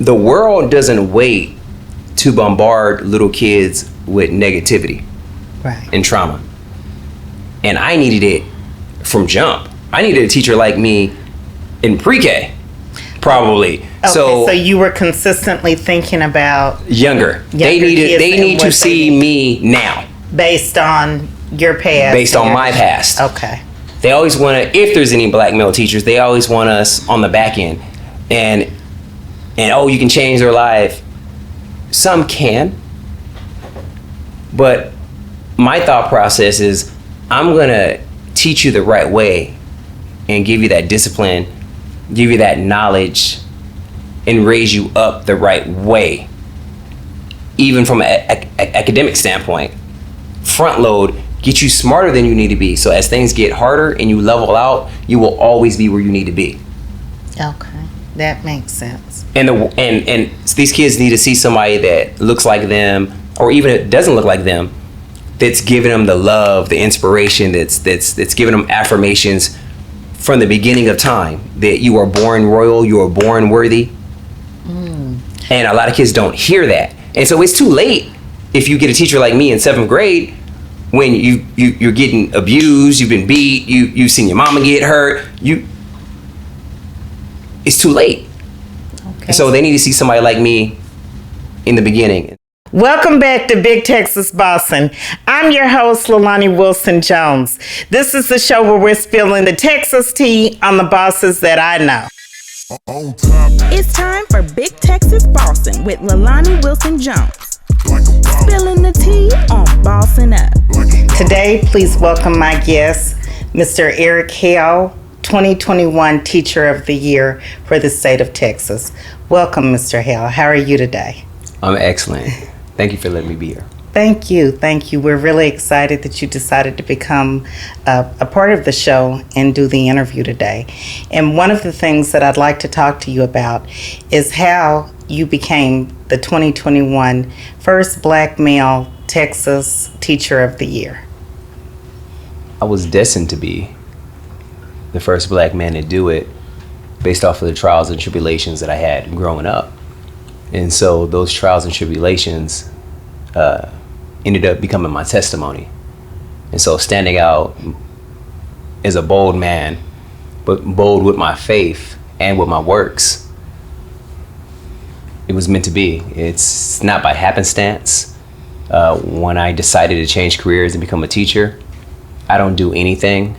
the world doesn't wait to bombard little kids with negativity and trauma. And I needed it from jump. I needed a teacher like me in pre-K, probably. Okay, so you were consistently thinking about younger. They need to see me now. Based on your past. Based on my past. Okay. They always want to, if there's any black male teachers, they always want us on the back end. And oh, you can change their life. Some can. But my thought process is, I'm going to teach you the right way and give you that discipline, give you that knowledge, and raise you up the right way. Even from an academic standpoint, front load, get you smarter than you need to be. So as things get harder and you level out, you will always be where you need to be. Okay, that makes sense. And these kids need to see somebody that looks like them, or even if it doesn't look like them, that's giving them the love, the inspiration, that's giving them affirmations from the beginning of time, that you are born royal, you are born worthy. And a lot of kids don't hear that. And so it's too late if you get a teacher like me in 7th grade when you're getting abused, you've been beat, you've seen your mama get hurt. It's too late. Okay. So they need to see somebody like me in the beginning. Welcome back to Big Texas Bossing. I'm your host, Leilani Wilson Jones. This is the show where we're spilling the Texas tea on the bosses that I know. It's time for Big Texas Bossing with Leilani Wilson Jones. Spilling the tea on Bossing Up. Today, please welcome my guest, Mr. Eric Hale, 2021 Teacher of the Year for the state of Texas. Welcome, Mr. Hale. How are you today? I'm excellent. Thank you for letting me be here. Thank you. We're really excited that you decided to become a part of the show and do the interview today. And one of the things that I'd like to talk to you about is how you became the 2021 first black male Texas Teacher of the Year. I was destined to be the first black man to do it based off of the trials and tribulations that I had growing up. And so those trials and tribulations ended up becoming my testimony. And so standing out as a bold man, but bold with my faith and with my works, it was meant to be. It's not by happenstance. When I decided to change careers and become a teacher, I don't do anything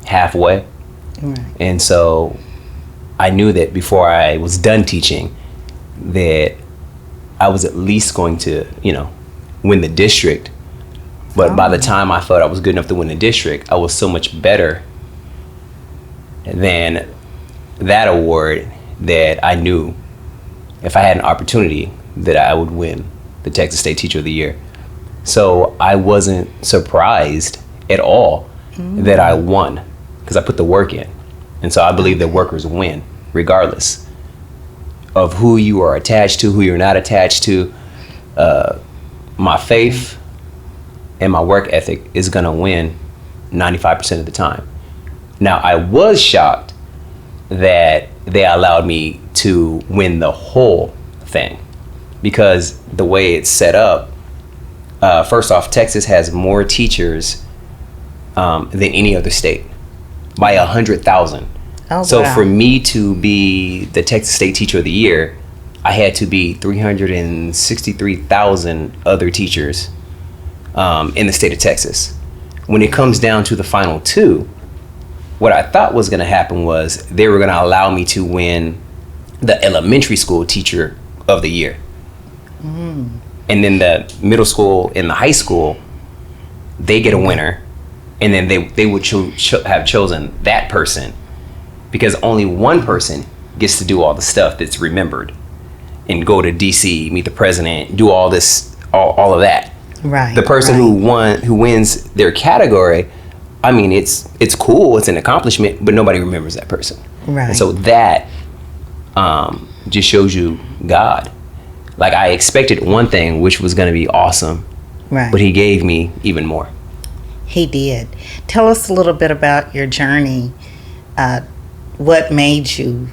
halfway. Right. And so I knew that before I was done teaching, that I was at least going to, win the district. But by the time I felt I was good enough to win the district, I was so much better than that award that I knew if I had an opportunity that I would win the Texas State Teacher of the Year. So I wasn't surprised at all that I won, because I put the work in. And so I believe that workers win regardless of who you are attached to, who you're not attached to. My faith and my work ethic is gonna win 95% of the time. Now, I was shocked that they allowed me to win the whole thing, because the way it's set up, first off, Texas has more teachers than any other state by 100,000. Oh, so wow. For me to be the Texas State Teacher of the Year, I had to be 363,000 other teachers in the state of Texas. When it comes down to the final two, what I thought was going to happen was they were going to allow me to win the elementary school Teacher of the Year. And then the middle school and the high school, they get a winner. And then they would have chosen that person, because only one person gets to do all the stuff that's remembered and go to DC, meet the president, do all this, all of that. Right. The person who wins their category, I mean, it's cool, it's an accomplishment, but nobody remembers that person. Right. And so that just shows you God. Like, I expected one thing, which was going to be awesome, right, but He gave me even more. He did. Tell us a little bit about your journey. What made you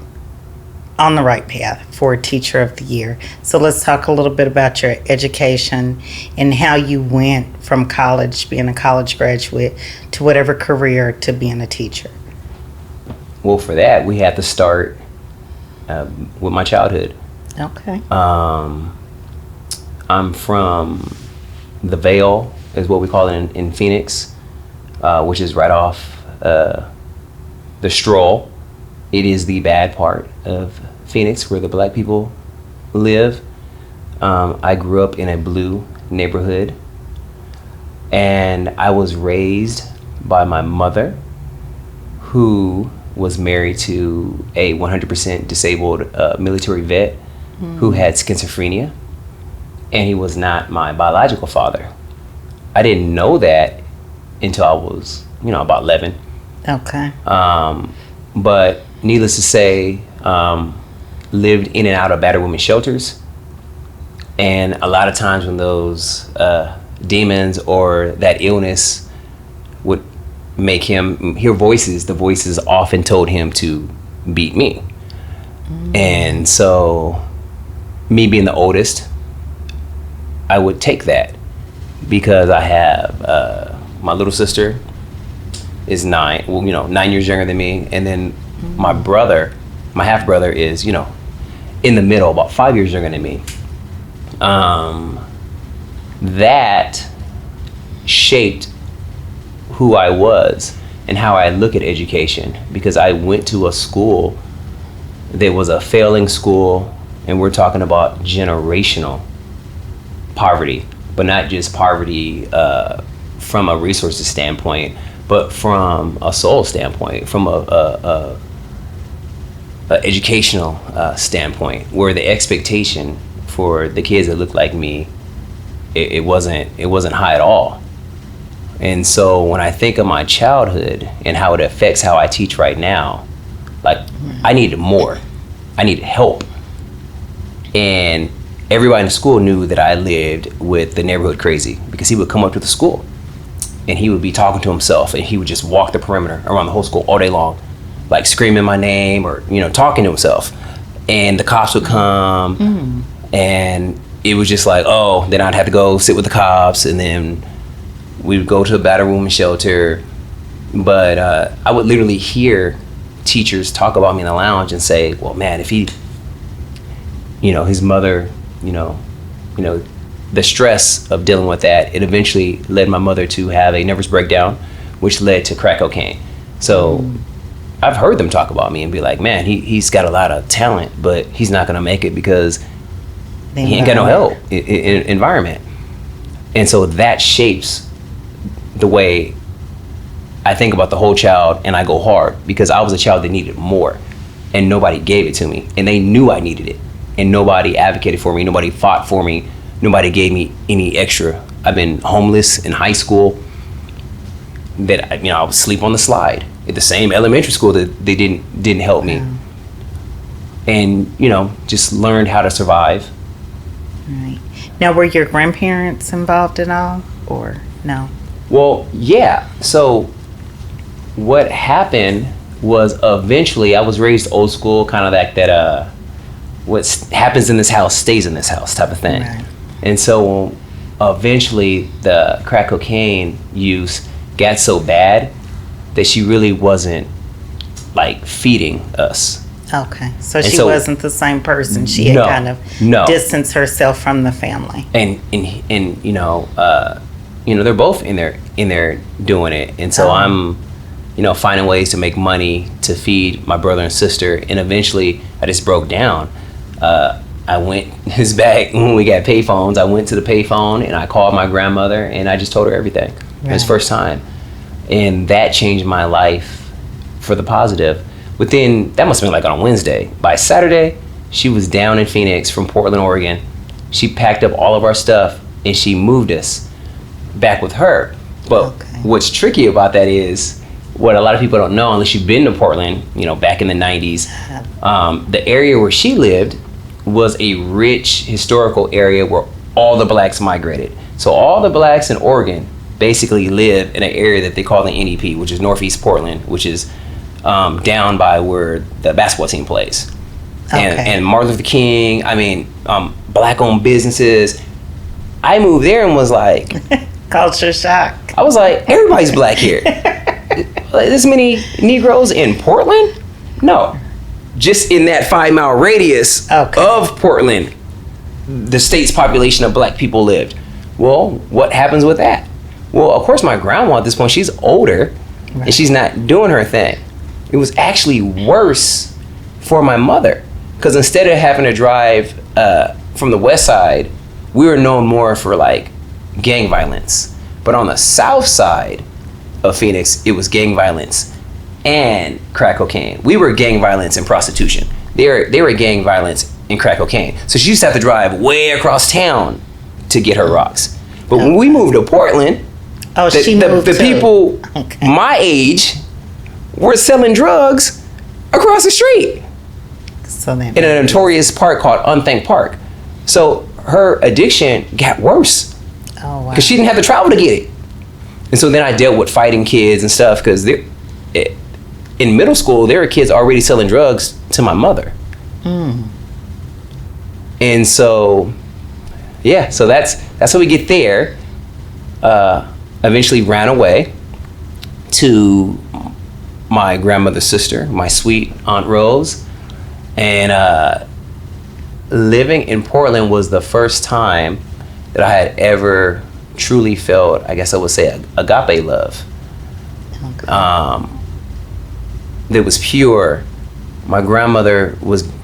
on the right path for Teacher of the Year. So let's talk a little bit about your education and how you went from college, being a college graduate, to whatever career to being a teacher. Well, for that, we had to start with my childhood. Okay. I'm from the Vale, is what we call it in Phoenix, which is right off the Stroll. It is the bad part of Phoenix where the black people live. I grew up in a blue neighborhood, and I was raised by my mother, who was married to a 100% disabled military vet who had schizophrenia, and he was not my biological father. I didn't know that until I was, about 11. Okay. But needless to say, lived in and out of battered women's shelters. And a lot of times when those demons or that illness would make him hear voices, the voices often told him to beat me. And so, me being the oldest, I would take that because I have my little sister is 9 years younger than me, and then my brother, my half brother, is in the middle, about 5 years younger than me. That shaped who I was and how I look at education, because I went to a school that was a failing school, and we're talking about generational poverty, but not just poverty from a resources standpoint, but from a soul standpoint, from a educational standpoint, where the expectation for the kids that looked like me, it wasn't high at all. And so when I think of my childhood and how it affects how I teach right now, like, I needed more. I needed help. And everybody in the school knew that I lived with the neighborhood crazy, because he would come up to the school and he would be talking to himself, and he would just walk the perimeter around the whole school all day long, like screaming my name or talking to himself. And the cops would come, and it was just like, oh, then I'd have to go sit with the cops, and then we would go to a battered women's shelter. But I would literally hear teachers talk about me in the lounge and say, well, man, if he, his mother, the stress of dealing with that, it eventually led my mother to have a nervous breakdown, which led to crack cocaine. So I've heard them talk about me and be like, man, he's got a lot of talent, but he's not going to make it because he ain't got no help in environment. And so that shapes the way I think about the whole child, and I go hard because I was a child that needed more, and nobody gave it to me, and they knew I needed it, and nobody advocated for me, nobody fought for me, nobody gave me any extra. I've been homeless in high school, that I would sleep on the slide at the same elementary school that they didn't help me. Wow. And just learned how to survive. Right. Now, were your grandparents involved at all, or no? Well, yeah. So what happened was, eventually I was raised old school, kind of like that what happens in this house stays in this house type of thing. Right. And so eventually the crack cocaine use got so bad that she really wasn't like feeding us. Okay, so she wasn't the same person. She had kind of distanced herself from the family. And they're both in there doing it, and so I'm finding ways to make money to feed my brother and sister. And eventually I just broke down. I went his back when we got payphones. I went to the payphone and I called my grandmother and I just told her everything. Right. It was first time, and that changed my life for the positive. That must have been like on a Wednesday. By Saturday, she was down in Phoenix from Portland, Oregon. She packed up all of our stuff and she moved us back with her. But what's tricky about that is, what a lot of people don't know, unless you've been to Portland, back in the 90s, the area where she lived was a rich historical area where all the blacks migrated. So all the blacks in Oregon basically live in an area that they call the NEP, which is Northeast Portland, which is down by where the basketball team plays. and Martin Luther King. I mean, black-owned businesses. I moved there and was like, culture shock. I was like, everybody's black here. Like, this many Negroes in Portland? No, just in that 5-mile radius of Portland, the state's population of black people lived. Well, what happens with that? Well, of course, my grandma at this point, she's older, and she's not doing her thing. It was actually worse for my mother, because instead of having to drive from the west side, we were known more for like gang violence. But on the south side of Phoenix, it was gang violence and crack cocaine. We were gang violence and prostitution. They were gang violence and crack cocaine. So she used to have to drive way across town to get her rocks. But when we moved to Portland, the people my age were selling drugs across the street in a notorious park called Unthank Park. So her addiction got worse because she didn't have to travel to get it. And so then I dealt with fighting kids and stuff, because in middle school there were kids already selling drugs to my mother. And so so that's how we get there. Eventually ran away to my grandmother's sister, my sweet Aunt Rose. And living in Portland was the first time that I had ever truly felt, I guess I would say, agape love. That was pure. My grandmother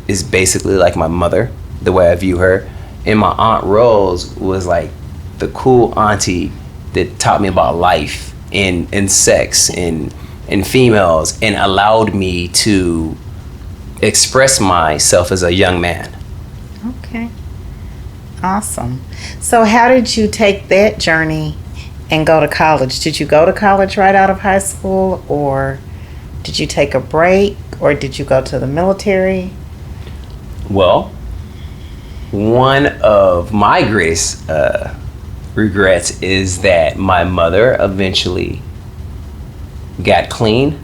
is basically like my mother, the way I view her. And my Aunt Rose was like the cool auntie that taught me about life and sex and females, and allowed me to express myself as a young man. Okay. Awesome. So how did you take that journey and go to college? Did you go to college right out of high school, or did you take a break, or did you go to the military? Well, one of my greatest regrets is that my mother eventually got clean.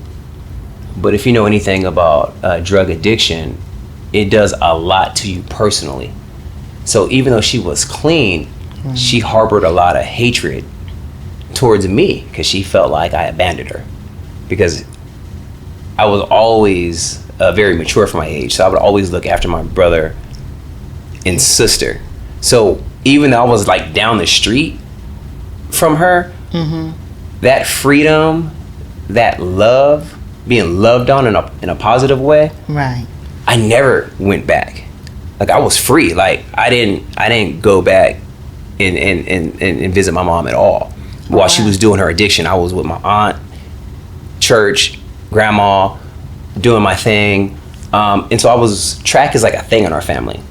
But if you know anything about drug addiction, it does a lot to you personally. So even though she was clean, she harbored a lot of hatred towards me, because she felt like I abandoned her. Because I was always very mature for my age, so I would always look after my brother and sister. So even though I was like down the street from her, that freedom, that love, being loved on in a positive way, I never went back. Like, I was free. Like, I didn't go back and visit my mom at all. While she was doing her addiction, I was with my aunt, church, grandma, doing my thing. And so track is like a thing in our family.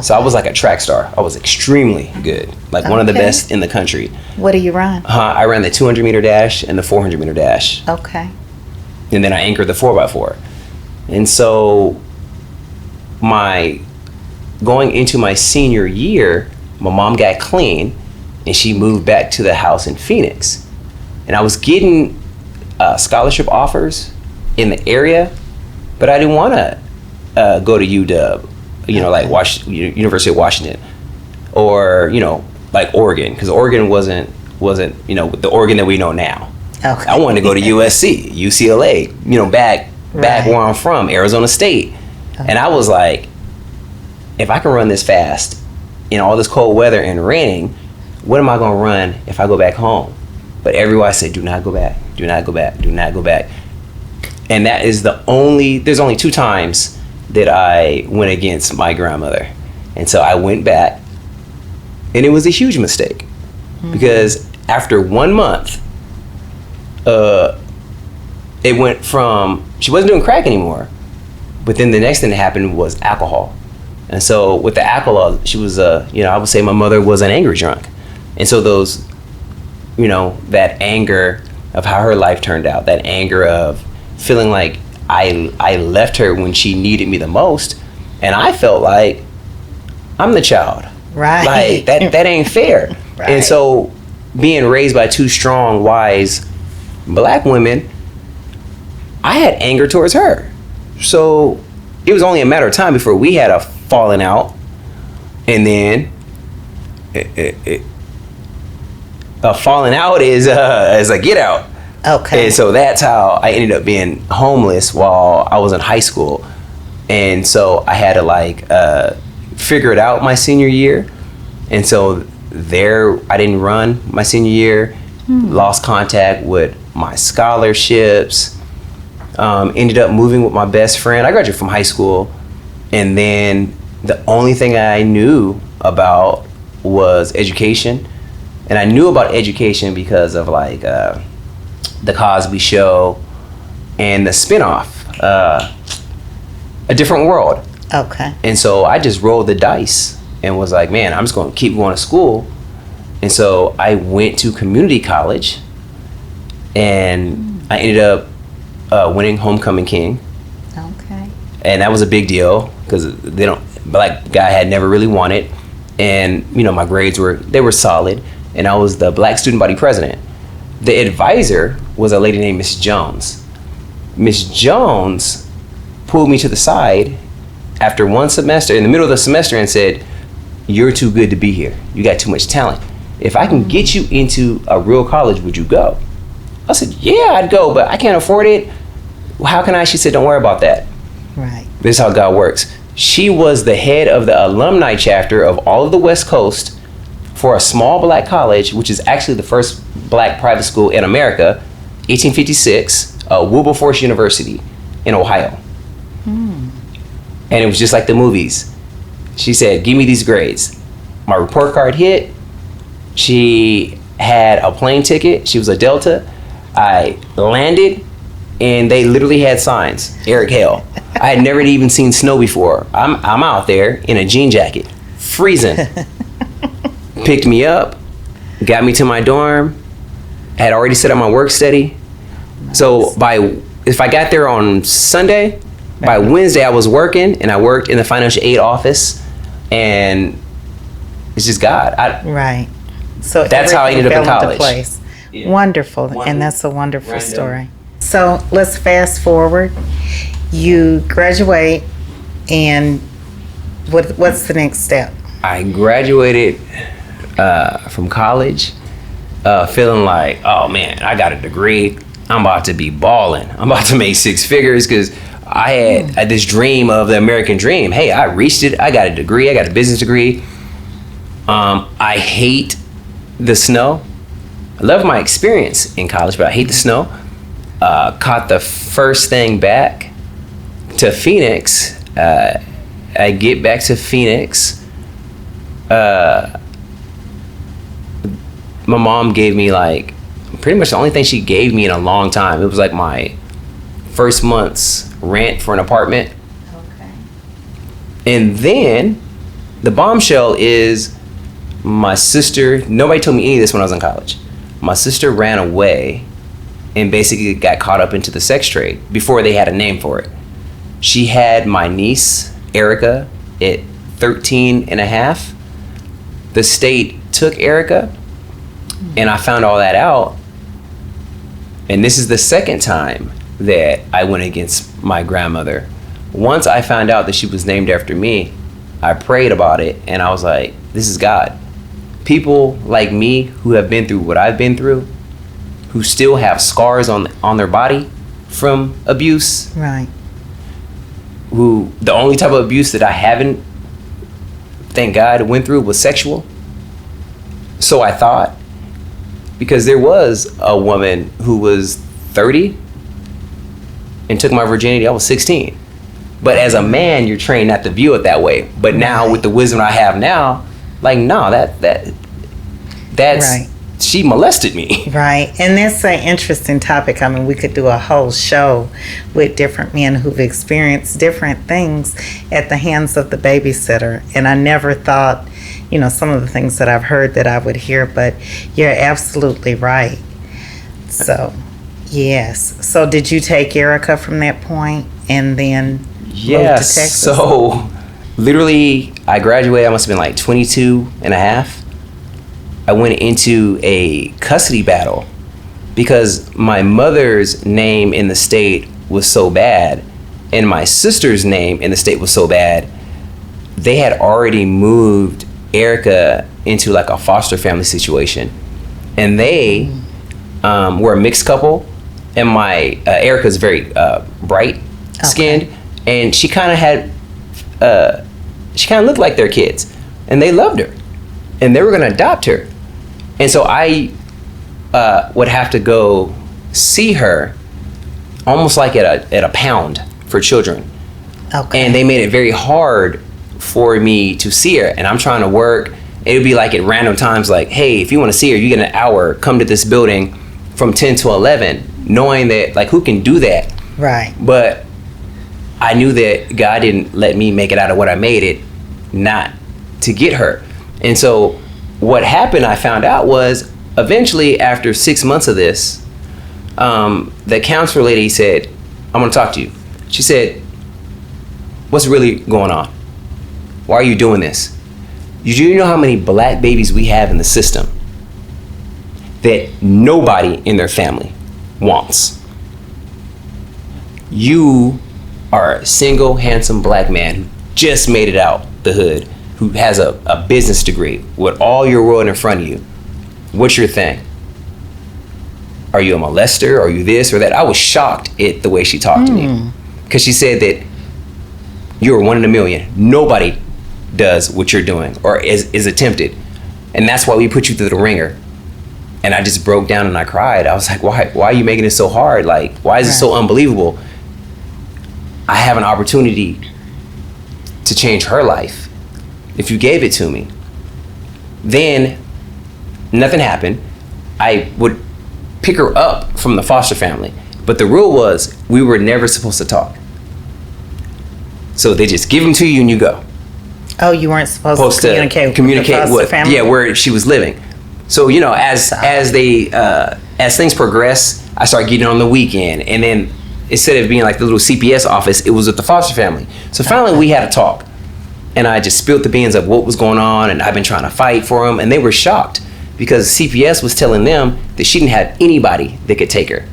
So I was like a track star. I was extremely good, like one of the best in the country. What do you run? I ran the 200-meter dash and the 400-meter dash. Okay. And then I anchored the 4x4. And so going into my senior year, my mom got clean and she moved back to the house in Phoenix. And I was getting scholarship offers in the area, but I didn't want to go to UW, like University of Washington, or, like Oregon, because Oregon wasn't, the Oregon that we know now. Okay. I wanted to go to USC, UCLA, back where I'm from, Arizona State. Okay. And I was like, if I can run this fast in all this cold weather and raining, what am I going to run if I go back home? But everybody said, do not go back, do not go back, do not go back. And that is there's only 2 times that I went against my grandmother. And so I went back, and it was a huge mistake, because after 1 month, it went from, she wasn't doing crack anymore, but then the next thing that happened was alcohol. And so with the alcohol, she was, I would say my mother was an angry drunk. And so those, that anger of how her life turned out, that anger of feeling like I left her when she needed me the most, and I felt like I'm the child. Right. Like, that ain't fair. Right. And so being raised by 2 strong, wise Black women, I had anger towards her. So it was only a matter of time before we had a falling out, and then a falling out is a get out. Okay. And so that's how I ended up being homeless while I was in high school. And so I had to figure it out my senior year. And so there, I didn't run my senior year, lost contact with my scholarships, ended up moving with my best friend. I graduated from high school, and then the only thing I knew about was education. And I knew about education because of the Cosby Show and the spinoff, A Different World. Okay. And so I just rolled the dice and was like, man, I'm just going to keep going to school. And so I went to community college, and I ended up winning Homecoming King. Okay. And that was a big deal because guy had never really won it. And, my grades were solid. And I was the black student body president. The advisor was a lady named Miss Jones. Miss Jones pulled me to the side after one semester, in the middle of the semester, and said, "You're too good to be here. You got too much talent. If I can get you into a real college, would you go?" I said, "Yeah, I'd go, but I can't afford it." "How can I?" She said, "Don't worry about that." Right. This is how God works. She was the head of the alumni chapter of all of the West Coast for a small black college, which is actually the first black private school in America, 1856, Wilberforce University in Ohio. And it was just like the movies. She said, "Give me these grades." My report card hit. She had a plane ticket. She was a Delta. I landed, and they literally had signs, "Eric Hale." I had never even seen snow before. I'm out there in a jean jacket, freezing. Picked me up, got me to my dorm, had already set up my work study. Nice. So if I got there on Sunday, by Wednesday I was working, and I worked in the financial aid office, and it's just God. Right. So that's how I ended up in college. Place. Yeah. Wonderful, and that's a wonderful story. So let's fast forward. You graduate, and what's the next step? I graduated from college, feeling like, oh man, I got a degree. I'm about to be balling. I'm about to make six figures, because I had this dream of the American dream. Hey, I reached it. I got a degree. I got a business degree. I hate the snow. I love my experience in college, but I hate the snow. Caught the first thing back to Phoenix. I get back to Phoenix. My mom gave me pretty much the only thing she gave me in a long time. It was my first month's rent for an apartment. Okay. And then the bombshell is my sister, nobody told me any of this when I was in college. My sister ran away and basically got caught up into the sex trade before they had a name for it. She had my niece, Erica, at 13 and a half. The state took Erica, and I found all that out. And this is the second time that I went against my grandmother. Once I found out that she was named after me, I prayed about it, and I was like, this is God. People like me who have been through what I've been through, who still have scars on their body from abuse. Right. Who the only type of abuse that I haven't, thank God, went through was sexual. So I thought, because there was a woman who was 30 and took my virginity. I was 16. But as a man, you're trained not to view it that way. But now, with the wisdom I have now, no, that's right. She molested me. Right. And that's an interesting topic. I mean, we could do a whole show with different men who've experienced different things at the hands of the babysitter. And I never thought, some of the things that I've heard that I would hear, but you're absolutely right. So, yes. So did you take Erica from that point and then move to Texas? So literally I graduated, I must have been 22 and a half. I went into a custody battle because my mother's name in the state was so bad, and my sister's name in the state was so bad, they had already moved Erica into like a foster family situation, and they were a mixed couple, and my Erica's very bright skinned, and she kind of had she kind of looked like their kids, and they loved her, and they were going to adopt her. And so I would have to go see her almost like at a pound for children. Okay. And they made it very hard for me to see her, and I'm trying to work. It would be like at random times, like, hey, if you want to see her, you get an hour, come to this building from 10 to 11, knowing that, like, who can do that? Right. But I knew that God didn't let me make it out of what I made it not to get her. And so what happened, I found out, was eventually after 6 months of this, the counselor lady said, I'm going to talk to you. She said, what's really going on? Why are you doing this? Do you know how many black babies we have in the system that nobody in their family wants? You are a single, handsome black man who just made it out the hood, who has a business degree with all your world in front of you. What's your thing? Are you a molester? Are you this or that? I was shocked at the way she talked to me, because she said that you're one in a million. Nobody does what you're doing or is attempted, and that's why we put you through the ringer. And I just broke down and I cried. I was like, why are you making it so hard? Like, why is it so unbelievable? I have an opportunity to change her life if you gave it to me. Then nothing happened. I would pick her up from the foster family, but the rule was we were never supposed to talk. So they just give them to you and you go. Oh, you weren't supposed to communicate with family? Yeah, where she was living. So, you know, as things progress, I started getting on the weekend, and then instead of being like the little CPS office, it was with the foster family. So finally we had a talk, and I just spilled the beans of what was going on, and I've been trying to fight for them, and they were shocked because CPS was telling them that she didn't have anybody that could take her,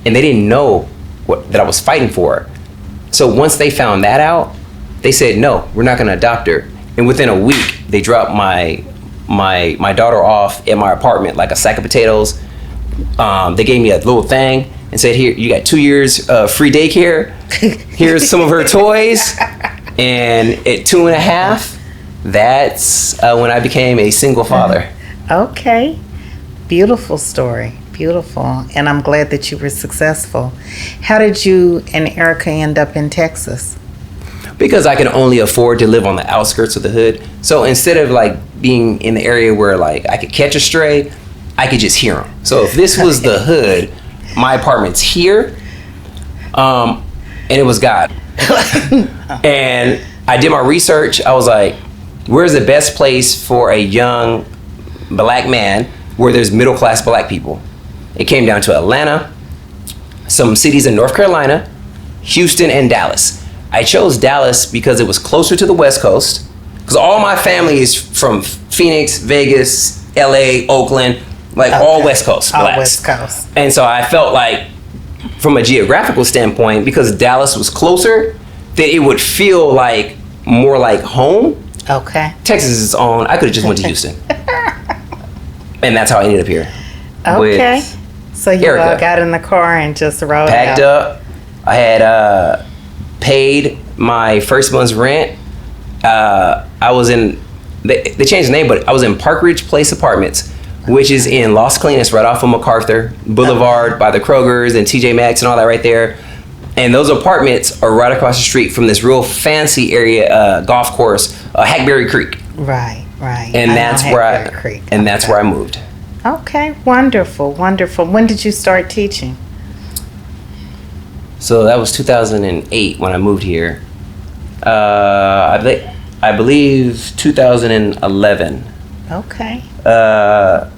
and they didn't know that I was fighting for her. So once they found that out, they said, no, we're not going to adopt her. And within a week, they dropped my daughter off at my apartment like a sack of potatoes. They gave me a little thing and said, here, you got 2 years free daycare. Here's some of her toys. And at 2.5, that's when I became a single father. Okay. Beautiful story. Beautiful. And I'm glad that you were successful. How did you and Erica end up in Texas? Because I could only afford to live on the outskirts of the hood. So instead of like being in the area where like I could catch a stray, I could just hear them. So if this was the hood, my apartment's here, and it was God. And I did my research. I was like, where's the best place for a young black man where there's middle-class black people? It came down to Atlanta, some cities in North Carolina, Houston, and Dallas. I chose Dallas because it was closer to the West Coast, because all my family is from Phoenix, Vegas, LA, Oakland, like all West Coast blacks. All West Coast. And so I felt like, from a geographical standpoint, because Dallas was closer, that it would feel like more like home. Okay. Texas is its own. I could have just went to Houston. And that's how I ended up here. Okay. So you all got in the car and just rode packed up. I had paid my first month's rent. I was in, they changed the name, but I was in Park Ridge Place Apartments, which is in Los Colinas, right off of MacArthur Boulevard by the Krogers and TJ Maxx and all that right there. And those apartments are right across the street from this real fancy area, golf course, Hackberry Creek. Right. And that's where I moved. Okay, wonderful. When did you start teaching? So that was 2008 when I moved here. I believe 2011. Okay. I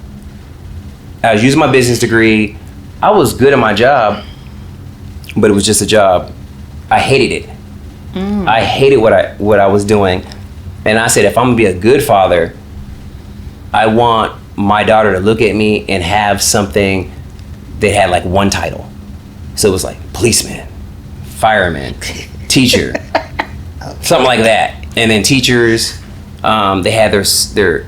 was using my business degree. I was good at my job, but it was just a job. I hated it. I hated what I was doing. And I said, if I'm gonna be a good father, I want my daughter to look at me and have something that had like one title. So it was like policeman, fireman, teacher. Something like that. And then teachers, they had their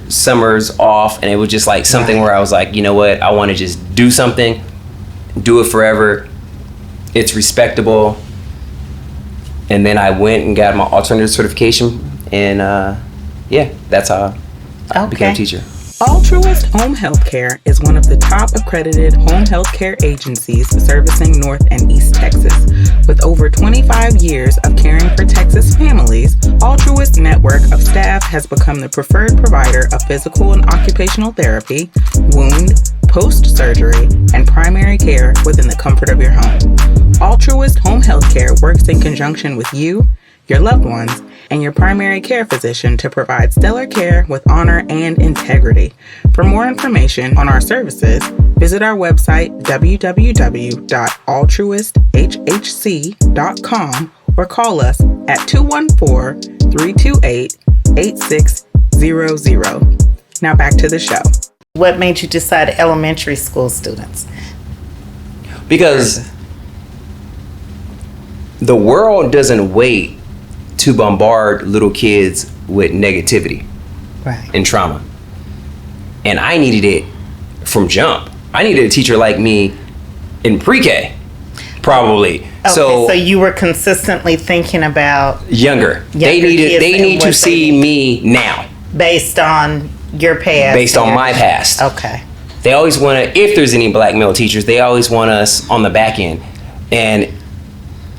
summers off, and it was just like something where I was like, you know what, I want to just do something, do it forever. It's respectable. And then I went and got my alternative certification, and that's how I became a teacher. Altruist Home Healthcare is one of the top accredited home healthcare agencies servicing North and East Texas. With over 25 years of caring for Texas families, Altruist network of staff has become the preferred provider of physical and occupational therapy, wound, post-surgery, and primary care within the comfort of your home. Altruist Home Healthcare works in conjunction with you, your loved ones, and your primary care physician to provide stellar care with honor and integrity. For more information on our services, visit our website www.altruisthhc.com or call us at 214-328-8600. Now back to the show. What made you decide elementary school students? Because the world doesn't wait to bombard little kids with negativity and trauma. And I needed it from jump. I needed a teacher like me in pre-K, probably. Okay, so you were consistently thinking about younger. They need to see me now. Based on your past. Based on my past. Okay. They always want to, if there's any black male teachers, they always want us on the back end. And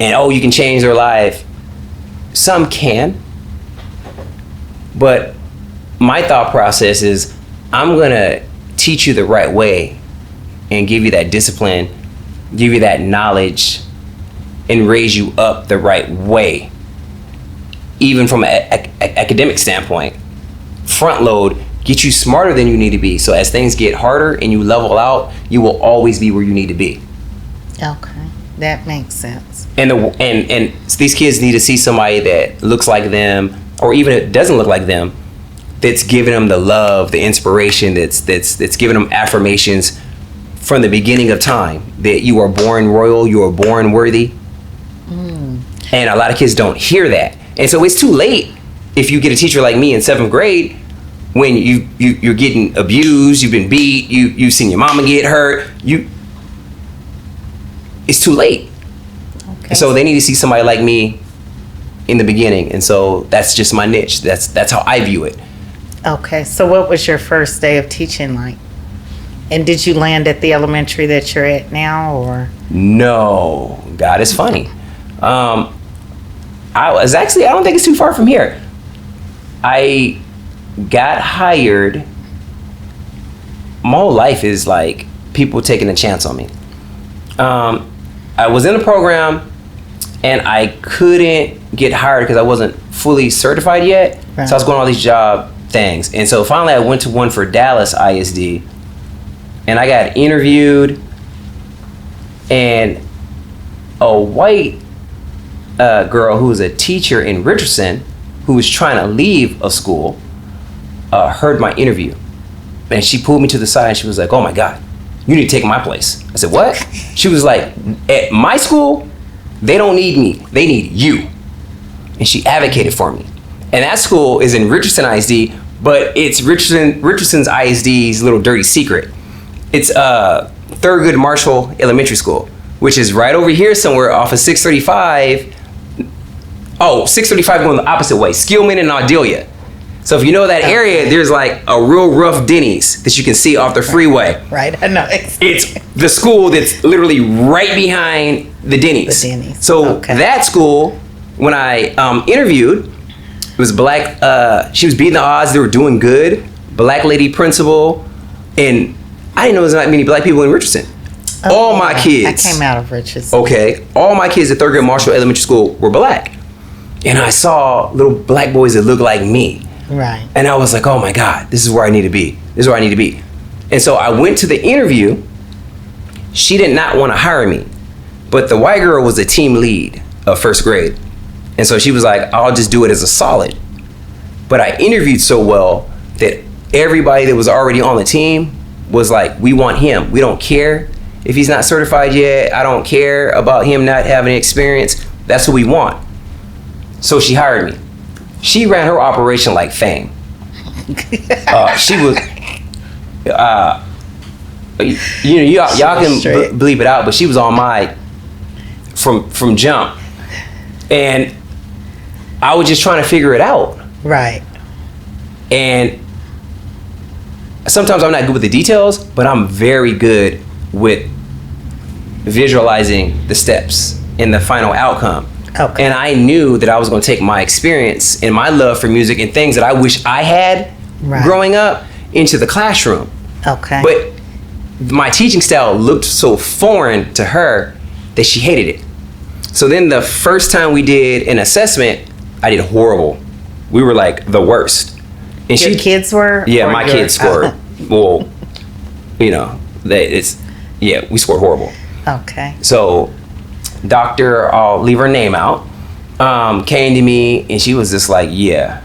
you can change their life. Some can, but my thought process is I'm going to teach you the right way and give you that discipline, give you that knowledge, and raise you up the right way. Even from an academic standpoint, front load, get you smarter than you need to be. So as things get harder and you level out, you will always be where you need to be. Okay, that makes sense. And these kids need to see somebody that looks like them, or even if it doesn't look like them, that's giving them the love, the inspiration, that's giving them affirmations from the beginning of time that you are born royal, you are born worthy. And a lot of kids don't hear that, and so it's too late if you get a teacher like me in 7th grade when you're getting abused, you've been beat, you've seen your mama get hurt. It's too late. Okay. So they need to see somebody like me in the beginning, and so that's just my niche. That's how I view it. Okay, so what was your first day of teaching like? And did you land at the elementary that you're at now, or? No, God is funny. I don't think it's too far from here. I got hired. My whole life is like people taking a chance on me. I was in a program and I couldn't get hired because I wasn't fully certified yet. Right. So I was going all these job things. And so finally I went to one for Dallas ISD and I got interviewed, and a white girl who was a teacher in Richardson who was trying to leave a school heard my interview, and she pulled me to the side and she was like, "Oh my God, you need to take my place." I said, "What?" She was like, "At my school, they don't need me. They need you." And she advocated for me. And that school is in Richardson ISD, but it's Richardson's ISD's little dirty secret. It's Thurgood Marshall Elementary School, which is right over here somewhere off of 635. Oh, 635 going the opposite way, Skillman and Ardelia. So if you know that area, there's like a real rough Denny's that you can see off the freeway. Right, I know. It's the school that's literally right behind the Denny's. The Denny's. So that school, when I interviewed, it was black. She was beating the odds. They were doing good. Black lady principal, and I didn't know there was that many black people in Richardson. All my kids. I came out of Richardson. Okay, all my kids at Thurgood Marshall Elementary School were black, and I saw little black boys that looked like me. Right. And I was like, "Oh my God, this is where I need to be. This is where I need to be." And so I went to the interview. She did not want to hire me, but the white girl was a team lead of 1st grade. And so she was like, "I'll just do it as a solid." But I interviewed so well that everybody that was already on the team was like, "We want him. We don't care if he's not certified yet. I don't care about him not having experience. That's what we want." So she hired me. She ran her operation like fame. She was, y'all can bleep it out, but she was on my from jump, and I was just trying to figure it out. Right. And sometimes I'm not good with the details, but I'm very good with visualizing the steps and the final outcome. Okay. And I knew that I was going to take my experience and my love for music and things that I wish I had growing up into the classroom. Okay. But my teaching style looked so foreign to her that she hated it. So then the first time we did an assessment, I did horrible. We were like the worst. And your kids were? Yeah, my kids scored. Well, we scored horrible. Okay. So Doctor, I'll leave her name out, came to me and she was just like, yeah,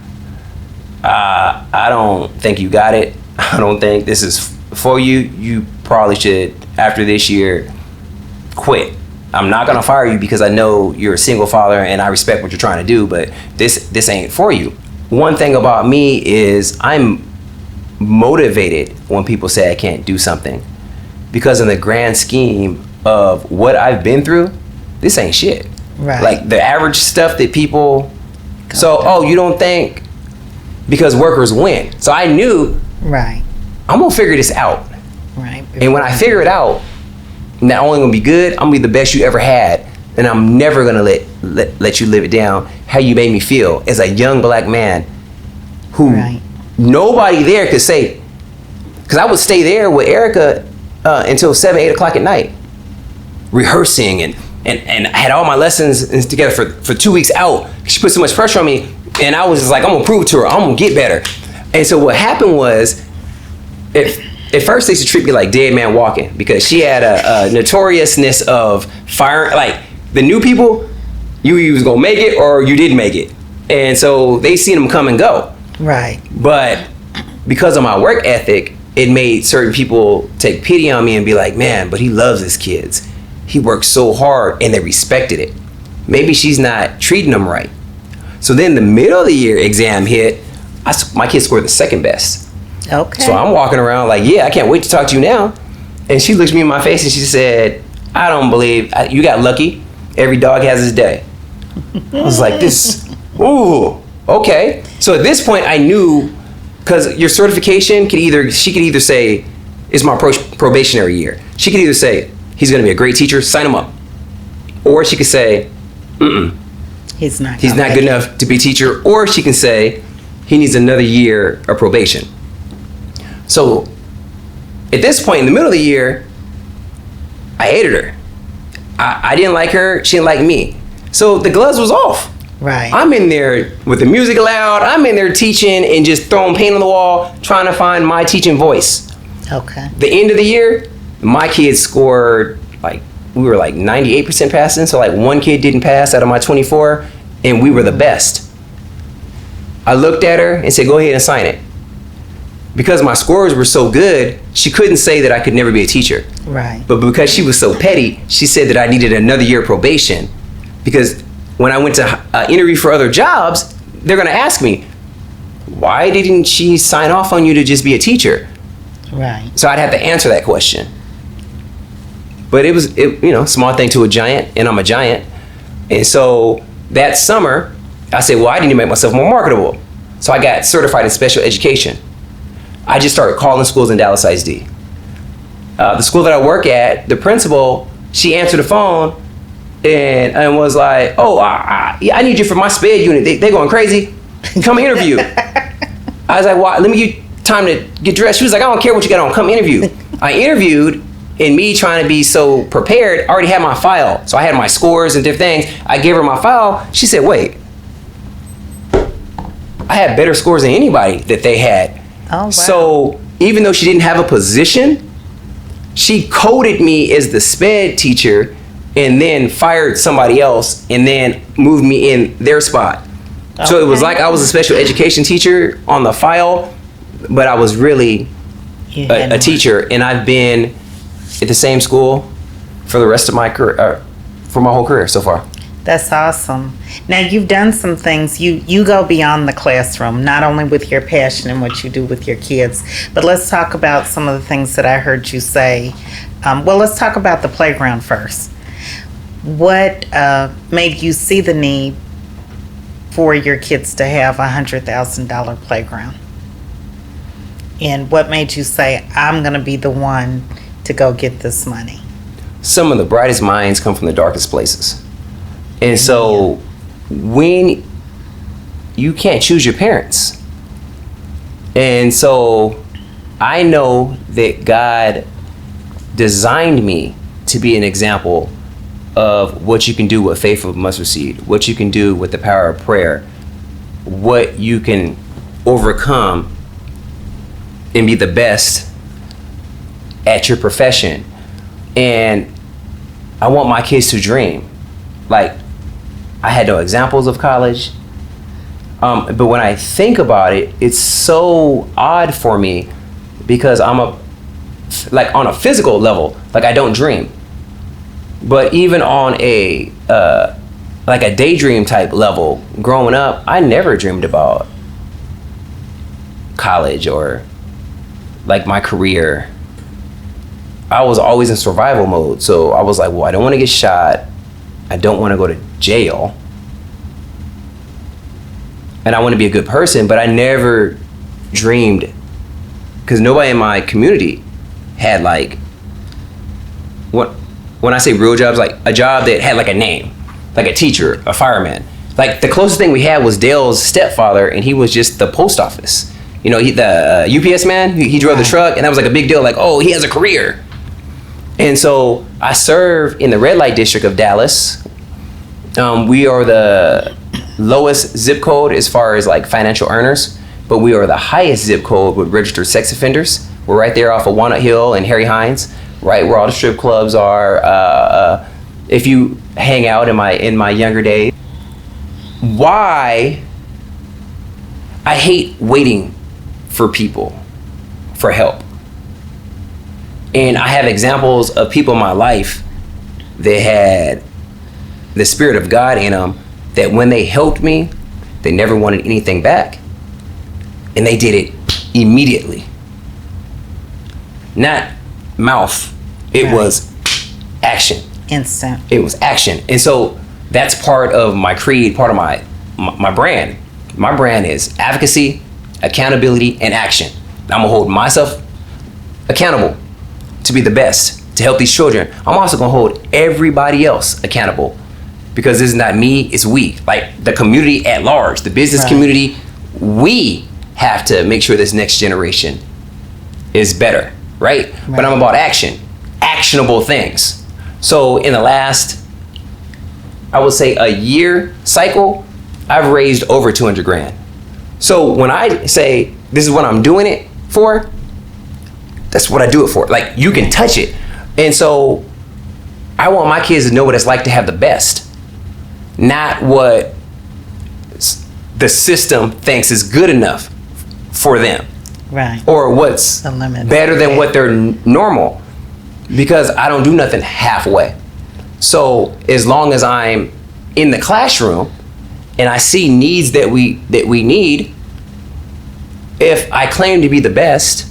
I don't think you got it. I don't think this is for you. You probably should, after this year, quit. I'm not gonna fire you because I know you're a single father and I respect what you're trying to do, but this ain't for you. One thing about me is I'm motivated when people say I can't do something, because in the grand scheme of what I've been through, this ain't shit. Right. Like the average stuff that people, you don't think, because workers win. So I knew, right, I'm gonna figure this out. Right. And when I figure it out, not only gonna be good, I'm gonna be the best you ever had, and I'm never gonna let you live it down how you made me feel as a young black man who nobody there could say, because I would stay there with Erica until 7, 8 o'clock at night, rehearsing and I had all my lessons together for 2 weeks out. She put so much pressure on me, and I was just like, I'm gonna prove to her, I'm gonna get better. And so what happened was, at first they used to treat me like dead man walking, because she had a notoriousness of firing, like the new people, you was gonna make it or you didn't make it. And so they seen them come and go. Right. But because of my work ethic, it made certain people take pity on me and be like, man, but he loves his kids. He works so hard, and they respected it. Maybe she's not treating them right. So then the middle of the year exam hit, my kids scored the second best. Okay. So I'm walking around like, yeah, I can't wait to talk to you now. And she looked me in my face and she said, I don't believe, you got lucky. Every dog has his day. I was like, ooh, okay. So at this point I knew, because your certification she could either say, it's my probationary year. She could either say, he's gonna be a great teacher, sign him up. Or she could say, he's not good enough to be a teacher. Or she can say, he needs another year of probation. So at this point in the middle of the year, I hated her. I didn't like her, she didn't like me. So the gloves was off. Right. I'm in there with the music loud, I'm in there teaching and just throwing paint on the wall, trying to find my teaching voice. Okay. The end of the year, my kids scored, we were 98% passing, so one kid didn't pass out of my 24, and we were the best. I looked at her and said, go ahead and sign it. Because my scores were so good, she couldn't say that I could never be a teacher. Right. But because she was so petty, she said that I needed another year of probation. Because when I went to interview for other jobs, they're gonna ask me, why didn't she sign off on you to just be a teacher? Right. So I'd have to answer that question. But it was, small thing to a giant, and I'm a giant. And so that summer, I said, well, I need to make myself more marketable. So I got certified in special education. I just started calling schools in Dallas ISD. The school that I work at, the principal, she answered the phone and was like, oh, I need you for my SPED unit. They going crazy. Come interview. I was like, well, let me give you time to get dressed. She was like, I don't care what you got on, come interview. I interviewed, and me trying to be so prepared, I already had my file. So I had my scores and different things. I gave her my file. She said, wait, I had better scores than anybody that they had. Oh, wow. So even though she didn't have a position, she coded me as the SPED teacher and then fired somebody else and then moved me in their spot. Okay. So it was like I was a special education teacher on the file, but I was really a teacher, and I've been at the same school for the rest of my career, for my whole career so far. That's awesome. Now you've done some things. You go beyond the classroom, not only with your passion and what you do with your kids, but let's talk about some of the things that I heard you say. Well, let's talk about the playground first. What made you see the need for your kids to have a $100,000 playground? And what made you say, I'm going to be the one to go get this money? Some of the brightest minds come from the darkest places. And so when you can't choose your parents. And so I know that God designed me to be an example of what you can do with faith of mustard seed, what you can do with the power of prayer, what you can overcome and be the best at your profession. And I want my kids to dream. Like, I had no examples of college. But when I think about it, it's so odd for me because I'm on a physical level, like I don't dream. But even on a daydream type level, growing up, I never dreamed about college or like my career. I was always in survival mode. So I was like, well, I don't want to get shot. I don't want to go to jail. And I want to be a good person, but I never dreamed, because nobody in my community had like, when I say real jobs, like a job that had like a name, like a teacher, a fireman. Like the closest thing we had was Dale's stepfather, and he was just the post office. You know, the UPS man, he drove the truck, and that was like a big deal, like, oh, he has a career. And so I serve in the red light district of Dallas. We are the lowest zip code as far as like financial earners, but we are the highest zip code with registered sex offenders. We're right there off of Walnut Hill and Harry Hines, right where all the strip clubs are. If you hang out in my younger days, why I hate waiting for people for help. And I have examples of people in my life that had the Spirit of God in them, that when they helped me, they never wanted anything back. And they did it immediately. Not mouth. It was action. Instant. It was action. And so that's part of my creed, part of my brand. My brand is advocacy, accountability, and action. I'm gonna hold myself accountable to be the best, to help these children. I'm also gonna hold everybody else accountable, because this is not me, it's we. Like the community at large, the business community, we have to make sure this next generation is better, right? But I'm about action, actionable things. So in the last, I would say a year cycle, I've raised over 200 grand. So when I say this is what I'm doing it for, that's what I do it for. Like, you can touch it. And so I want my kids to know what it's like to have the best, not what the system thinks is good enough for them. Right. Or what's better than what they're normal, because I don't do nothing halfway. So as long as I'm in the classroom and I see needs that we need, if I claim to be the best,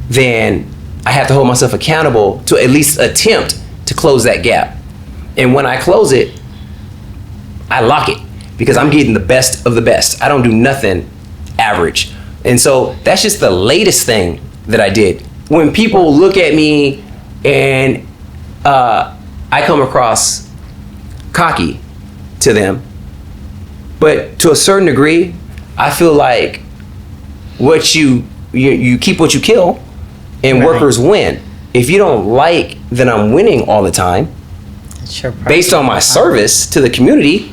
then I have to hold myself accountable to at least attempt to close that gap. And when I close it, I lock it, because I'm getting the best of the best. I don't do nothing average. And so that's just the latest thing that I did. When people look at me and I come across cocky to them, but to a certain degree, I feel like what you keep what you kill, and workers win. If you don't like that I'm winning all the time, based on my service to the community,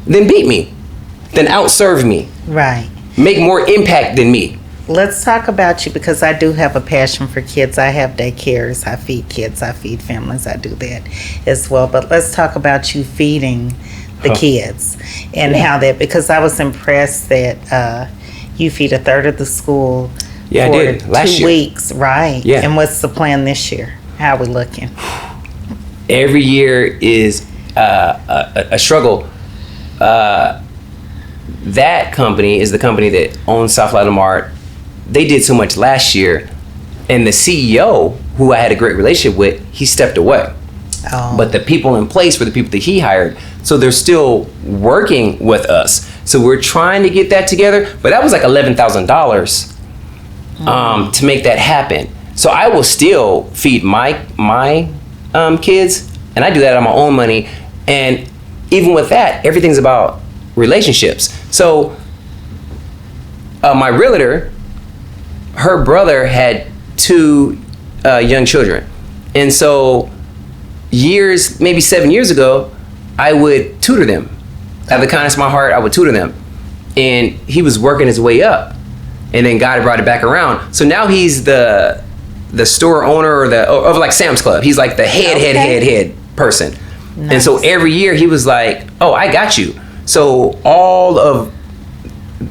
then beat me, then outserve me. Right. Make more impact than me. Let's talk about you, because I do have a passion for kids. I have daycares. I feed kids. I feed families. I do that as well. But let's talk about you feeding the kids and how that, because I was impressed that you feed a third of the school for I did. Last 2 weeks. Right. Yeah. And what's the plan this year? How are we looking? Every year is a struggle. That company is the company that owns South Florida Mart. They did so much last year, and the CEO, who I had a great relationship with, he stepped away. Oh. But the people in place were the people that he hired, so they're still working with us. So we're trying to get that together, but that was like $11,000 to make that happen. So I will still feed my kids, and I do that on my own money. And even with that, everything's about relationships. So my realtor, her brother had 2 young children, and so maybe 7 years ago, I would tutor them. Out of the kindness of my heart, I would tutor them, and he was working his way up, and then God brought it back around. So now he's the store owner of like Sam's Club. He's like the head person. Nice. And so every year he was like, "Oh, I got you." So all of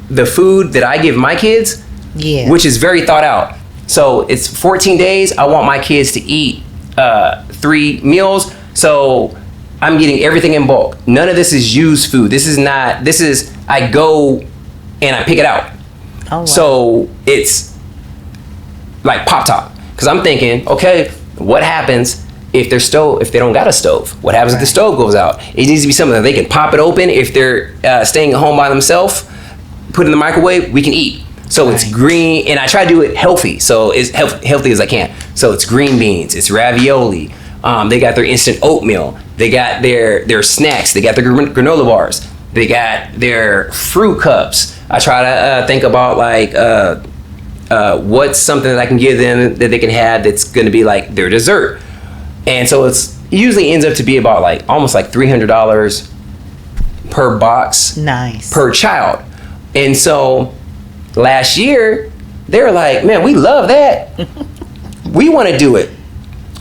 the food that I give my kids, which is very thought out. So it's 14 days. I want my kids to eat 3 meals. So I'm getting everything in bulk. None of this is used food. This is I go and I pick it out. Oh, wow. So it's like Pop-Top. Because I'm thinking, okay, what happens if they don't got a stove? What happens if the stove goes out? It needs to be something that they can pop it open. If they're staying at home by themselves, put it in the microwave, we can eat. So it's green, and I try to do it healthy. So it's healthy as I can. So it's green beans, it's ravioli. They got their instant oatmeal. They got their snacks. They got their granola bars. They got their fruit cups. I try to think about like what's something that I can give them that they can have that's going to be like their dessert. And so it usually ends up to be about like almost like $300 per box. Nice. Per child. And so last year they were like, "Man, we love that. We want to do it."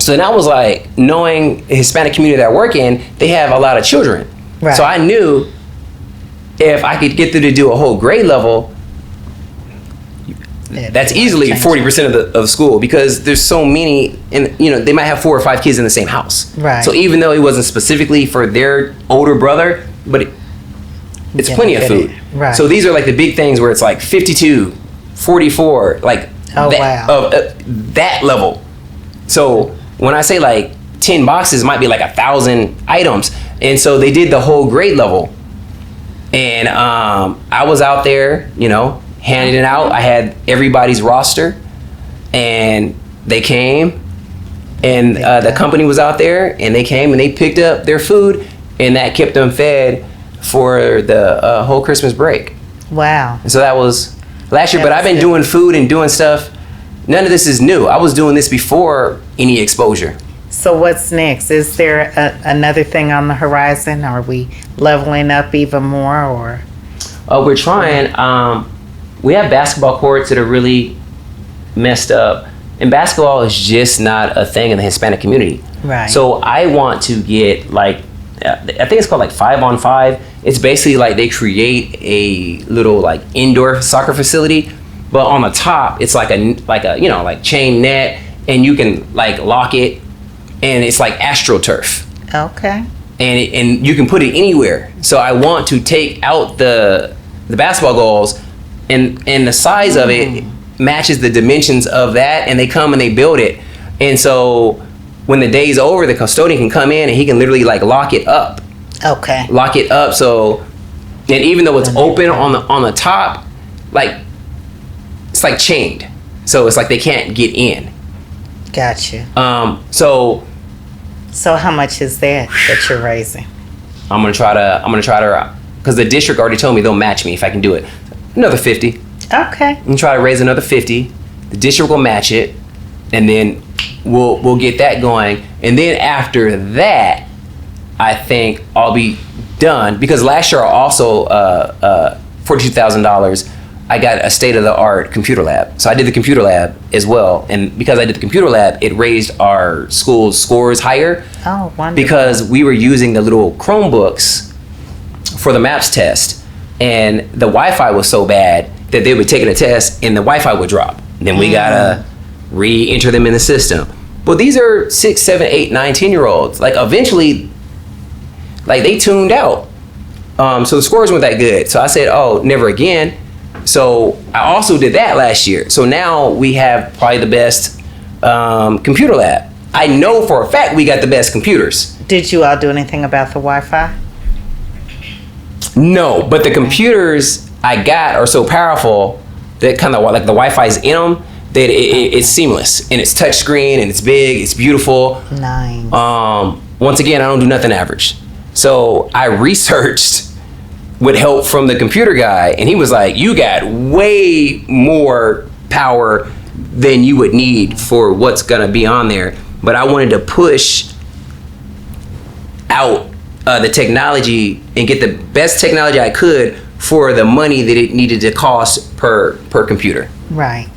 So then I was like, knowing the Hispanic community that I work in, they have a lot of children. Right. So I knew if I could get them to do a whole grade level, that's easily 40% of the school, because there's so many, and they might have 4 or 5 kids in the same house. Right. So even though it wasn't specifically for their older brother, but it's plenty of food. Right. So these are like the big things where it's like 52, 44, like that level. So when I say like 10 boxes, might be like 1,000 items. And so they did the whole grade level. And I was out there, handing it out. I had everybody's roster, and they came, and the company was out there, and they came and they picked up their food, and that kept them fed for the whole Christmas break. Wow. And so that was last year, but I've been doing food and doing stuff. None of this is new. I was doing this before any exposure. So what's next? Is there another thing on the horizon? Are we leveling up even more, or? We're trying. We have basketball courts that are really messed up, and basketball is just not a thing in the Hispanic community. Right. So I want to get like, I think it's called like 5-on-5. It's basically like they create a little like indoor soccer facility, but on the top it's like a chain net, and you can like lock it, and it's like AstroTurf. Okay. And you can put it anywhere. So I want to take out the basketball goals, and the size of it matches the dimensions of that, and they come and they build it. And so when the day's over, the custodian can come in and he can literally like lock it up. Okay. Lock it up. So, and even though it's open on the top, like it's like chained. So it's like they can't get in. Gotcha. So how much is that you're raising? I'm gonna try to, because the district already told me they'll match me if I can do it. Another 50. Okay. And try to raise another 50. The district will match it, and then we'll get that going. And then after that, I think I'll be done, because last year I also $42,000. I got a state-of-the-art computer lab. So I did the computer lab as well. And because I did the computer lab, it raised our school's scores higher. Oh, wonderful. Because we were using the little Chromebooks for the MAPS test. And the Wi-Fi was so bad that they would take a test and the Wi-Fi would drop. Then we gotta re-enter them in the system. But these are 6, 7, 8, 9, 10-year-olds. Like eventually, Like, they tuned out. So the scores weren't that good. So I said, oh, never again. So I also did that last year. So now we have probably the best computer lab. I know for a fact we got the best computers. Did you all do anything about the Wi-Fi? No, but the computers I got are so powerful that kind of like the Wi-Fi's in them that it's seamless and it's touchscreen and it's big, it's beautiful. Nice. Once again, I don't do nothing average. So I researched with help from the computer guy, and he was like, you got way more power than you would need for what's gonna be on there. But I wanted to push out the technology and get the best technology I could for the money that it needed to cost per computer. Right.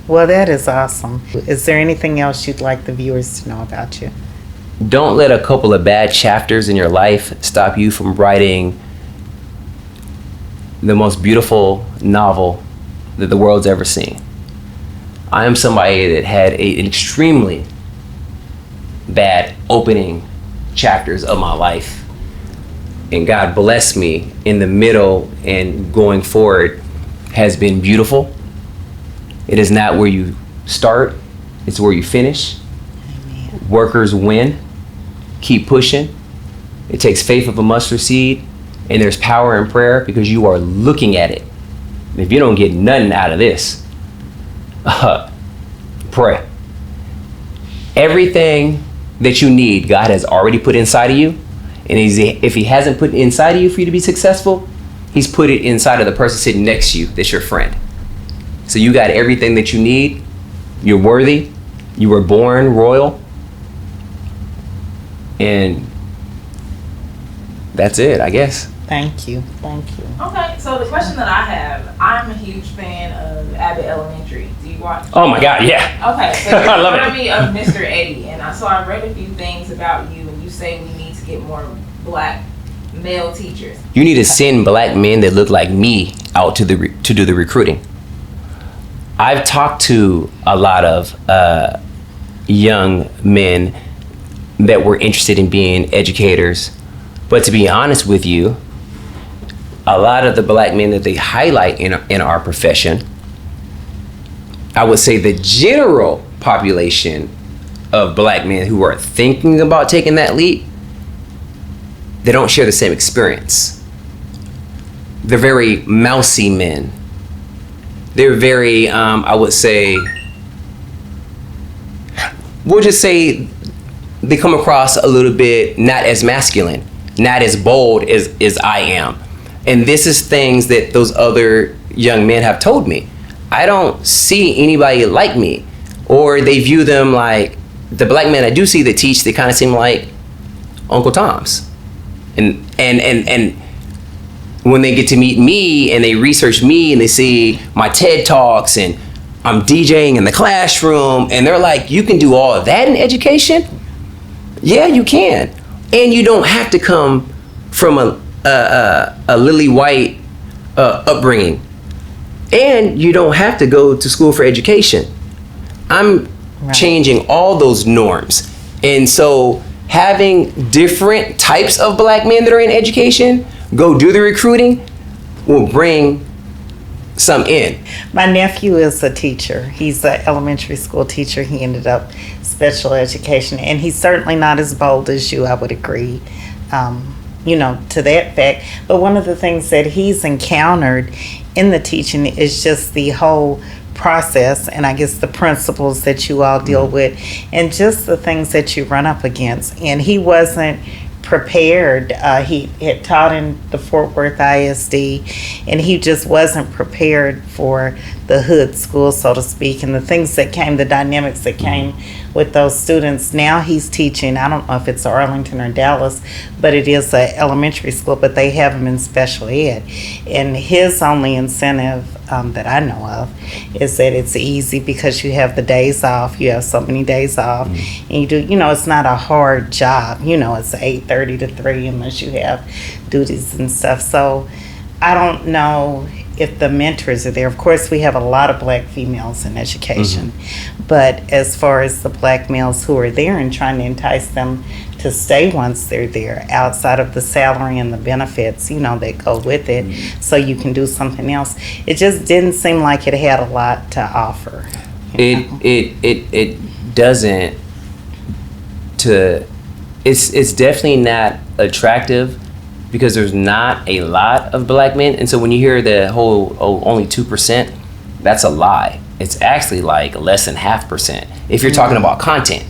Well, that is awesome. Is there anything else you'd like the viewers to know about you? Don't let a couple of bad chapters in your life stop you from writing the most beautiful novel that the world's ever seen. I am somebody that had an extremely bad opening chapters of my life, and God bless me in the middle and going forward has been beautiful. It is not where you start, it's where you finish. Amen. Workers win. Keep pushing. It takes faith of a mustard seed, and there's power in prayer because you are looking at it. If you don't get nothing out of this, pray. Everything that you need, God has already put inside of you. And if he hasn't put it inside of you for you to be successful, he's put it inside of the person sitting next to you that's your friend. So you got everything that you need. You're worthy. You were born royal. And that's it, I guess. Thank you. Okay, so the question that I have, I'm a huge fan of Abbott Elementary. Do you watch? Oh my God, yeah. Okay, so I you love remind it. me of Mr. Eddie, and so I read a few things about you, and you say we need to get more black male teachers. You need to send black men that look like me out to do the recruiting. I've talked to a lot of young men that were interested in being educators, but to be honest with you, a lot of the black men that they highlight in our profession, I would say the general population of black men who are thinking about taking that leap, they don't share the same experience. They're very mousy men. They're very, I would say, we'll just say they come across a little bit not as masculine, not as bold as I am. And this is things that those other young men have told me. I don't see anybody like me, or they view them like the black men I do see that teach. They kind of seem like Uncle Toms, and when they get to meet me and they research me and they see my TED Talks and I'm DJing in the classroom and they're like, you can do all of that in education? Yeah, you can, and you don't have to come from a lily white upbringing. And you don't have to go to school for education. I'm changing all those norms. And so having different types of black men that are in education go do the recruiting will bring some in. My nephew is a teacher. He's an elementary school teacher. He ended up special education, and he's certainly not as bold as you, I would agree. To that fact. But one of the things that he's encountered in the teaching is just the whole process, and I guess the principles that you all deal with, and just the things that you run up against. And he wasn't prepared. He had taught in the Fort Worth ISD, and he just wasn't prepared for the hood school, so to speak, and the things that came, the dynamics that came with those students. Now he's teaching, I don't know if it's Arlington or Dallas, but it is an elementary school, but they have him in special ed. And his only incentive that I know of is that it's easy because you have the days off. You have so many days off. And you do, it's not a hard job. It's 8:30 to 3 unless you have duties and stuff. So I don't know if the mentors are there. Of course, we have a lot of black females in education, but as far as the black males who are there and trying to entice them to stay once they're there, outside of the salary and the benefits, that go with it, so you can do something else. It just didn't seem like it had a lot to offer. It doesn't. It's definitely not attractive because there's not a lot of black men, and so when you hear the whole only 2%, that's a lie. It's actually like less than 0.5% if you're talking about content.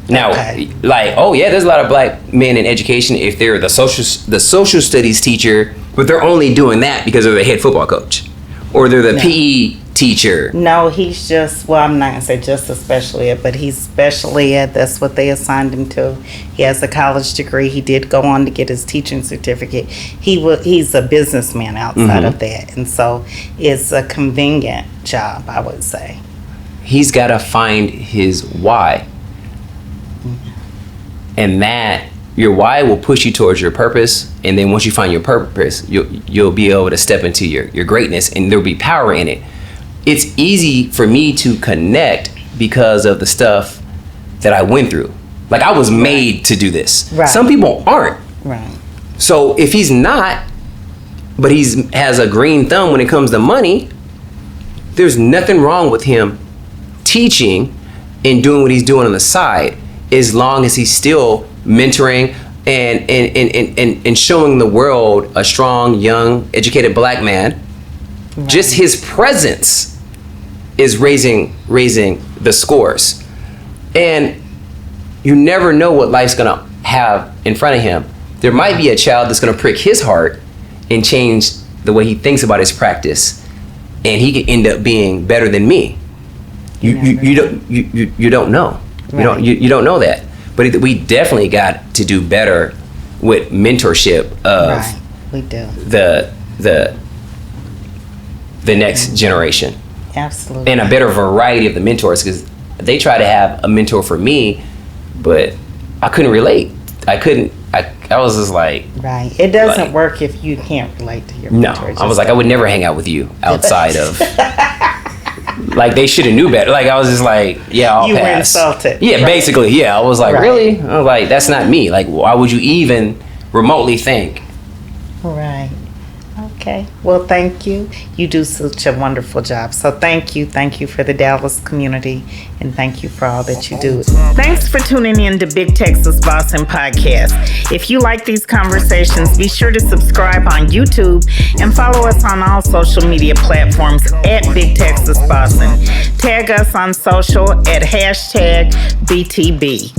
Now, there's a lot of black men in education if they're the social studies teacher, but they're only doing that because they're the head football coach, or they're the PE teacher. No, he's just, I'm not gonna say just a special ed, but he's special ed. That's what they assigned him to. He has a college degree. He did go on to get his teaching certificate. He's a businessman outside of that, and so it's a convenient job, I would say. He's got to find his why. And that your why will push you towards your purpose, and then once you find your purpose, you'll be able to step into your greatness, and there'll be power in it. It's easy for me to connect because of the stuff that I went through. Like, I was made to do this. Right. Some people aren't. Right. So if he's not, but has a green thumb when it comes to money, there's nothing wrong with him teaching and doing what he's doing on the side, as long as he's still mentoring and showing the world a strong, young, educated black man. Right. Just his presence is raising the scores. And you never know what life's gonna have in front of him. There might be a child that's gonna prick his heart and change the way he thinks about his practice, and he could end up being better than me. You don't know. Right. You don't know that. But we definitely got to do better with mentorship of we do. the next generation. Absolutely. And a better variety of the mentors, because they try to have a mentor for me, but I couldn't relate. I was just like... Right. It doesn't work if you can't relate to your mentor. No, I was like, I would never hang out with you outside of... Like, they should have knew better. Like, I was just like, yeah, I'll pass. You were insulted. Yeah, right. Basically, yeah. I was like, really? I was like, that's not me. Like, why would you even remotely think? Right. Okay. Well, thank you. You do such a wonderful job. So thank you. Thank you for the Dallas community, and thank you for all that you do. Thanks for tuning in to Big Texas Bossing Podcast. If you like these conversations, be sure to subscribe on YouTube and follow us on all social media platforms at Big Texas Bossing. Tag us on social at #BTB.